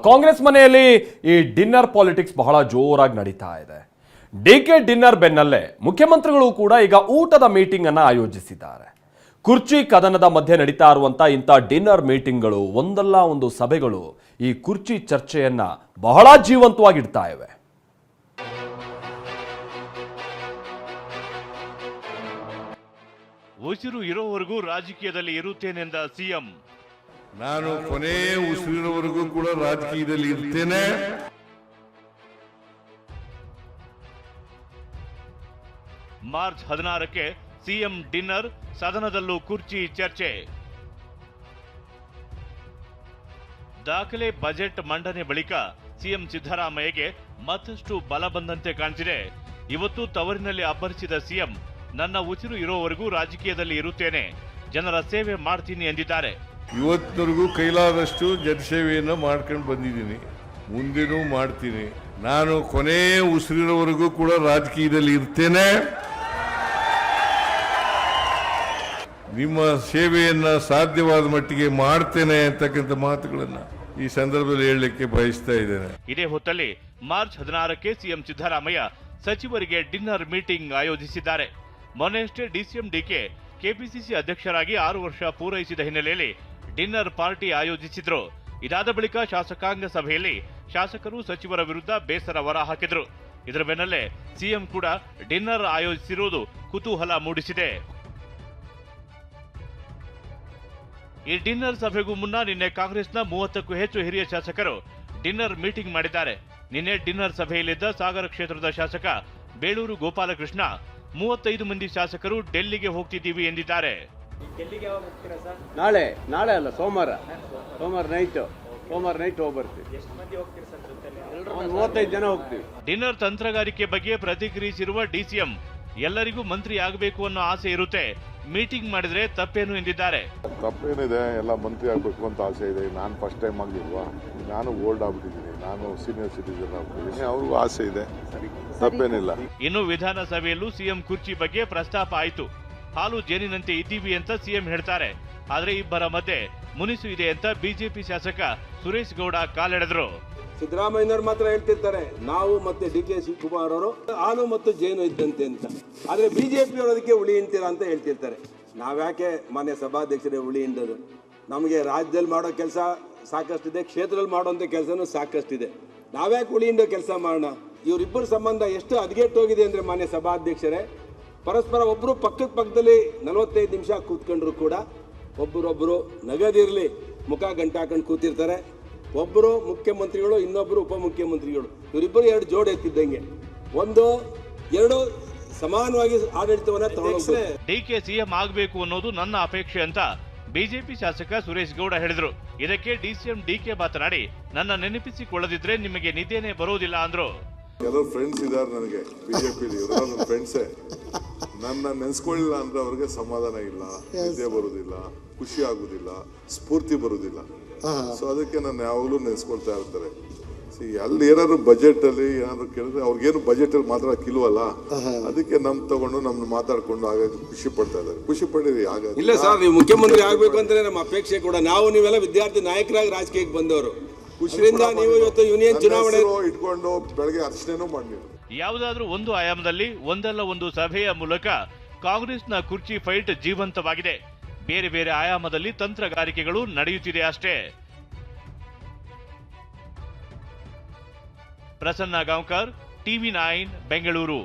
ಕಾಂಗ್ರೆಸ್ ಮನೆಯಲ್ಲಿ ಈ dinner politics ಬಹಳ ಜೋರಾಗಿ ನಡೀತಾ ಇದೆ. ಡಿಕೆ ಡಿನ್ನರ್ ಬೆನ್ನಲ್ಲೇ ಮುಖ್ಯಮಂತ್ರಿಗಳು ಕೂಡ ಈಗ ಊಟದ ಮೀಟಿಂಗ್ ಅನ್ನು ಆಯೋಜಿಸಿದ್ದಾರೆ. ಕುರ್ಚಿ ಕದನದ ಮಧ್ಯೆ ನಡೀತಾ ಇರುವಂತ ಇಂಥ ಡಿನ್ನರ್ ಮೀಟಿಂಗ್ಗಳು, ಒಂದಲ್ಲ ಒಂದು ಸಭೆಗಳು ಈ ಕುರ್ಚಿ ಚರ್ಚೆಯನ್ನ ಬಹಳ ಜೀವಂತವಾಗಿಡ್ತಾ ಇವೆ. ಉಸಿರು ಇರೋವರೆಗೂ ರಾಜಕೀಯದಲ್ಲಿ ಇರುತ್ತೇನೆಂದ ಸಿಎಂ. ನಾನು ಕೊನೆ ಉಸಿರಿನವರೆಗೂ ಕೂಡ ರಾಜಕೀಯದಲ್ಲಿ ಇರ್ತೇನೆ. ಮಾರ್ಚ್ 16ಕ್ಕೆ ಸಿಎಂ ಡಿನ್ನರ್, ಸದನದಲ್ಲೂ ಕುರ್ಚಿ ಚರ್ಚೆ. ದಾಖಲೆ ಬಜೆಟ್ ಮಂಡನೆ ಬಳಿಕ ಸಿಎಂ ಸಿದ್ದರಾಮಯ್ಯಗೆ ಮತ್ತಷ್ಟು ಬಲ ಬಂದಂತೆ ಕಾಣ್ತಿದೆ. ಇವತ್ತು ತವರಿನಲ್ಲಿ ಅಬ್ಬರಿಸಿದ ಸಿಎಂ, ನನ್ನ ಉಸಿರು ಇರೋವರೆಗೂ ರಾಜಕೀಯದಲ್ಲಿ ಇರುತ್ತೇನೆ, ಜನರ ಸೇವೆ ಮಾಡ್ತೀನಿ ಎಂದಿದ್ದಾರೆ. ಇವತ್ತಿನವರೆಗೂ ಕೈಲಾದಷ್ಟು ಜನಸೇವೆಯನ್ನು ಮಾಡ್ಕೊಂಡು ಬಂದಿದ್ದೀನಿ, ಮುಂದೆನೂ ಮಾಡ್ತೀನಿ. ನಾನು ಕೊನೆ ಉಸಿರಿನವರೆಗೂ ಕೂಡ ರಾಜಕೀಯದಲ್ಲಿ ಇರ್ತೇನೆ. ನಿಮ್ಮ ಸೇವೆಯನ್ನ ಸಾಧ್ಯವಾದ ಮಟ್ಟಿಗೆ ಮಾಡ್ತೇನೆ ಅಂತಕ್ಕಂಥ ಮಾತುಗಳನ್ನ ಈ ಸಂದರ್ಭದಲ್ಲಿ ಹೇಳಲಿಕ್ಕೆ ಬಯಸ್ತಾ ಇದ್ದೇನೆ. ಇದೇ ಹೊತ್ತಲ್ಲಿ ಮಾರ್ಚ್ 16ಕ್ಕೆ ಸಿಎಂ ಸಿದ್ದರಾಮಯ್ಯ ಸಚಿವರಿಗೆ ಡಿನ್ನರ್ ಮೀಟಿಂಗ್ ಆಯೋಜಿಸಿದ್ದಾರೆ. ಮೊನ್ನೆಯಷ್ಟೇ ಡಿಸಿಎಂ ಡಿಕೆ ಕೆಪಿಸಿಸಿ ಅಧ್ಯಕ್ಷರಾಗಿ 6 ವರ್ಷ ಪೂರೈಸಿದ ಹಿನ್ನೆಲೆಯಲ್ಲಿ ಡಿನ್ನರ್ ಪಾರ್ಟಿ ಆಯೋಜಿಸಿದ್ರು. ಇದಾದ ಬಳಿಕ ಶಾಸಕಾಂಗ ಸಭೆಯಲ್ಲಿ ಶಾಸಕರು ಸಚಿವರ ವಿರುದ್ಧ ಬೇಸರ ಹೊರ ಹಾಕಿದ್ರು. ಇದರ ಬೆನ್ನಲ್ಲೇ ಸಿಎಂ ಕೂಡ ಡಿನ್ನರ್ ಆಯೋಜಿಸಿರುವುದು ಕುತೂಹಲ ಮೂಡಿಸಿದೆ. ಈ ಡಿನ್ನರ್ ಸಭೆಗೂ ಮುನ್ನ ನಿನ್ನೆ ಕಾಂಗ್ರೆಸ್ನ 30ಕ್ಕೂ ಹೆಚ್ಚು ಹಿರಿಯ ಶಾಸಕರು ಡಿನ್ನರ್ ಮೀಟಿಂಗ್ ಮಾಡಿದ್ದಾರೆ. ನಿನ್ನೆ ಡಿನ್ನರ್ ಸಭೆಯಲ್ಲಿದ್ದ ಸಾಗರ ಕ್ಷೇತ್ರದ ಶಾಸಕ ಬೇಳೂರು ಗೋಪಾಲಕೃಷ್ಣ, 35 ಮಂದಿ ಶಾಸಕರು ಡೆಲ್ಲಿಗೆ ಹೋಗ್ತಿದ್ದೀವಿ ಎಂದಿದ್ದಾರೆ. ನಾಳೆ ಅಲ್ಲ, ಸೋಮವಾರ ನೈಟ್ ಹೋಗ್ಬರ್ತೀವಿ. 35 ಜನ ಹೋಗ್ತೀವಿ. ಡಿನ್ನರ್ ತಂತ್ರಗಾರಿಕೆ ಬಗ್ಗೆ ಪ್ರತಿಕ್ರಿಯಿಸಿರುವ ಡಿಸಿಎಂ, ಎಲ್ಲರಿಗೂ ಮಂತ್ರಿ ಆಗಬೇಕು ಅನ್ನೋ ಆಸೆ ಇರುತ್ತೆ, ಮೀಟಿಂಗ್ ಮಾಡಿದ್ರೆ ತಪ್ಪೇನು ಎಂದಿದ್ದಾರೆ. ತಪ್ಪೇನಿದೆ, ಎಲ್ಲ ಮಂತ್ರಿ ಆಗಬೇಕು ಅಂತ ಆಸೆ ಇದೆ. ನಾನು ಫಸ್ಟ್ ಟೈಮ್ ಆಗಿಲ್ವಾ, ನಾನು ಓಲ್ಡ್ ಆಗ್ಬಿಟ್ಟಿದ್ದೀನಿ, ನಾನು ಸೀನಿಯರ್ ಸಿಟಿಜನ್ ಆಗ್ಬಿಟ್ಟಿದ್ದೀನಿ, ಅವ್ರಿಗೂ ಆಸೆ ಇದೆ, ತಪ್ಪೇನಿಲ್ಲ. ಇನ್ನು ವಿಧಾನಸಭೆಯಲ್ಲೂ ಸಿಎಂ ಕುರ್ಚಿ ಬಗ್ಗೆ ಪ್ರಸ್ತಾಪ ಆಯಿತು. ಹಾಲು ಜೇನಿನಂತೆ ಇದ್ದೀವಿ ಅಂತ ಸಿಎಂ ಹೇಳ್ತಾರೆ, ಆದ್ರೆ ಇಬ್ಬರ ಮಧ್ಯೆ ಮುನಿಸು ಇದೆ ಅಂತ ಬಿಜೆಪಿ ಶಾಸಕ ಸುರೇಶ್ ಗೌಡ ಕಾಲೆಳೆದ್ರು. ಸಿದ್ದರಾಮಯ್ಯನವರು ಮಾತ್ರ ಹೇಳ್ತಿರ್ತಾರೆ, ನಾವು ಮತ್ತೆ ಡಿಕೆ ಶಿವಕುಮಾರ್ ಅವರು ಹಾಲು ಮತ್ತು ಜೇನು ಇದ್ದಂತೆ ಅಂತ. ಆದ್ರೆ ಬಿಜೆಪಿ ಅವರು ಅದಕ್ಕೆ ಹುಳಿ ಹಿಂಡ್ತೀರಾ ಅಂತ ಹೇಳ್ತಿರ್ತಾರೆ. ನಾವ್ಯಾಕೆ ಮಾನ್ಯ ಸಭಾಧ್ಯಕ್ಷರೇ ಹುಳಿ ಹಿಂಡೋದು? ನಮಗೆ ರಾಜ್ಯದಲ್ಲಿ ಮಾಡೋ ಕೆಲಸ ಸಾಕಷ್ಟಿದೆ, ಕ್ಷೇತ್ರದಲ್ಲಿ ಮಾಡುವಂಥ ಕೆಲಸನೂ ಸಾಕಷ್ಟಿದೆ. ನಾವ್ಯಾಕೆ ಹುಳಿ ಹಿಂಡೋ ಕೆಲಸ ಮಾಡೋಣ? ಇವರಿಬ್ಬರ ಸಂಬಂಧ ಎಷ್ಟು ಹದಗೆಟ್ಟೋಗಿದೆ ಅಂದ್ರೆ ಮಾನ್ಯ ಸಭಾಧ್ಯಕ್ಷರೇ, ಪರಸ್ಪರ ಒಬ್ಬರು ಪಕ್ಕದಲ್ಲಿ 45 ನಿಮಿಷ ಕೂತ್ಕೊಂಡ್ರು ಕೂಡ ಒಬ್ಬರೊಬ್ಬರು ನಗದಿರಲಿ ಮುಖ ಗಂಟಾಕೊಂಡು ಕೂತಿರ್ತಾರೆ. ಒಬ್ಬರು ಮುಖ್ಯಮಂತ್ರಿಗಳು, ಇನ್ನೊಬ್ಬರು ಉಪಮುಖ್ಯಮಂತ್ರಿಗಳು, ಇವರಿಬ್ಬರು 2 ಜೋಡಿ ಎತ್ತಿದ್ದಂಗೆ, 1-2 ಸಮಾನವಾಗಿ ಆಡಳಿತವನ್ನ ತಗೊಂಡು ಡಿಕೆ ಸಿಎಂ ಆಗಬೇಕು ಅನ್ನೋದು ನನ್ನ ಅಪೇಕ್ಷೆ ಅಂತ ಬಿಜೆಪಿ ಶಾಸಕ ಸುರೇಶ್ ಗೌಡ ಹೇಳಿದ್ರು. ಇದಕ್ಕೆ ಡಿಸಿಎಂ ಡಿಕೆ ಮಾತನಾಡಿ, ನನ್ನ ನೆನಪಿಸಿಕೊಳ್ಳದಿದ್ರೆ ನಿಮಗೆ ನಿದ್ದೆನೇ ಬರೋದಿಲ್ಲ ಅಂದ್ರು. ಕೆಲವರು ಫ್ರೆಂಡ್ಸ್ ಇದ್ದಾರೆ ನನಗೆ ಬಿಜೆಪಿಲಿ, ನನ್ನ ಫ್ರೆಂಡ್ಸೇ. ನನ್ನ ನೆನೆಸ್ಕೊಳ್ಳಿಲ್ಲ ಅಂದ್ರೆ ಅವ್ರಿಗೆ ಸಮಾಧಾನ ಇಲ್ಲ, ನಿದ್ದೆ ಬರುದಿಲ್ಲ, ಖುಷಿ ಆಗುದಿಲ್ಲ, ಸ್ಫೂರ್ತಿ ಬರುದಿಲ್ಲ. ಸೊ ಅದಕ್ಕೆ ನಾನು ಯಾವಾಗಲೂ ನೆನೆಸ್ಕೊಳ್ತಾ ಇರ್ತಾರೆ. ಅಲ್ಲಿ ಏನಾದ್ರು ಬಜೆಟ್ ಅಲ್ಲಿ ಏನಾದ್ರು ಕೇಳಿದ್ರೆ ಅವ್ರಿಗೇನು ಬಜೆಟ್ ಅಲ್ಲಿ ಮಾತಾಡಕ್ಕಿಲ್ವಲ್ಲ, ಅದಕ್ಕೆ ನಮ್ಮನ್ನ ಮಾತಾಡ್ಕೊಂಡು ಹಾಗಾಗಿ ಖುಷಿ ಪಡ್ತಾ ಇದ್ದಾರೆ. ಖುಷಿ ಪಡಿರಿ. ಹಾಗಾಗಿ ಇಲ್ಲ ಸರ್, ನೀವು ಮುಖ್ಯಮಂತ್ರಿ ಆಗ್ಬೇಕು ಅಂತ ನಮ್ಮ ಅಪೇಕ್ಷೆ ಕೂಡ. ನೀವೆಲ್ಲ ವಿದ್ಯಾರ್ಥಿ ನಾಯಕರಾಗಿ ರಾಜಕೀಯಕ್ಕೆ ಬಂದವರು, ಖುಷಿಯಿಂದ ನೀವು ಇವತ್ತು ಯೂನಿಯನ್ ಚುನಾವಣೆ ಇಟ್ಕೊಂಡು ಬೆಳಗ್ಗೆ ಅರ್ಚನೆನೂ ಮಾಡಿ. ಯಾವುದಾದ್ರೂ ಒಂದು ಆಯಾಮದಲ್ಲಿ ಒಂದಲ್ಲ ಒಂದು ಸಭೆಯ ಮೂಲಕ ಕಾಂಗ್ರೆಸ್ನ ಕುರ್ಚಿ ಫೈಟ್ ಜೀವಂತವಾಗಿದೆ. ಬೇರೆ ಬೇರೆ ಆಯಾಮದಲ್ಲಿ ತಂತ್ರಗಾರಿಕೆಗಳು ನಡೆಯುತ್ತಿದೆ ಅಷ್ಟೇ. ಪ್ರಸನ್ನ ಗಾಂವ್ಕರ್, ಟಿವಿ9 ಬೆಂಗಳೂರು.